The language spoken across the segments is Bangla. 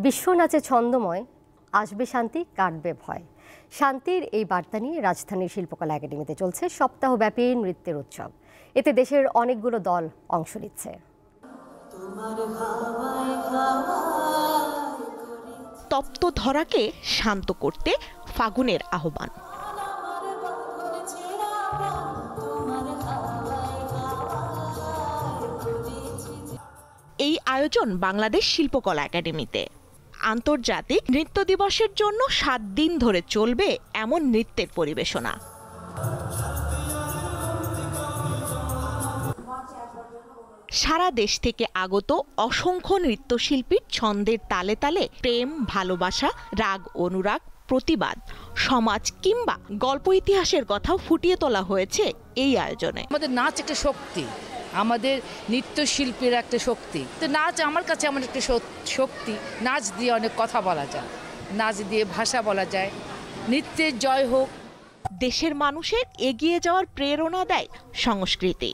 বিশ্ব নাচে ছন্দময়, আসবে শান্তি কাটবে ভয়। শান্তির এই বার্তা নিয়ে রাজধানীর শিল্পকলা একাডেমিতে চলছে সপ্তাহব্যাপী নৃত্যের উৎসব। এতে দেশের অনেকগুলো দল অংশ নিচ্ছে। তপ্ত ধরাকে শান্ত করতে ফাগুনের আহ্বান। এই আয়োজন বাংলাদেশ শিল্পকলা একাডেমিতে। আন্তর্জাতিক নৃত্য দিবসের জন্য 7 দিন ধরে চলবে এমন নৃত্যের পরিবেশনা। সারা দেশ থেকে আগত অসংখ্য নৃত্যশিল্পীর ছন্দের তালে তালে প্রেম, ভালোবাসা, রাগ, অনুরাগ, প্রতিবাদ, সমাজ কিংবা গল্প ইতিহাসের কথা ফুটিয়ে তোলা হয়েছে এই আয়োজনে। আমাদের নাচ একটা শক্তি, আমাদের নৃত্যশিল্পীর একটা শক্তি। তো নাচ আমার কাছে এমন একটা শক্তি, নাচ দিয়ে অনেক কথা বলা যায়, নাচ দিয়ে ভাষা বলা যায়। নৃত্যের জয় হোক। দেশের মানুষের এগিয়ে যাওয়ার প্রেরণা দেয় সংস্কৃতি।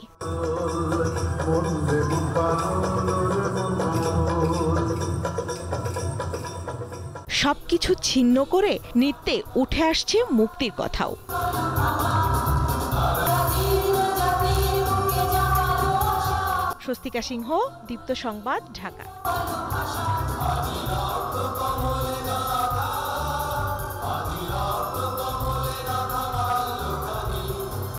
সবকিছু ছিন্ন করে নৃত্যে উঠে আসছে মুক্তির কথাও। স্বস্তিকা সিংহ, দীপ্ত সংবাদ, ঢাকা।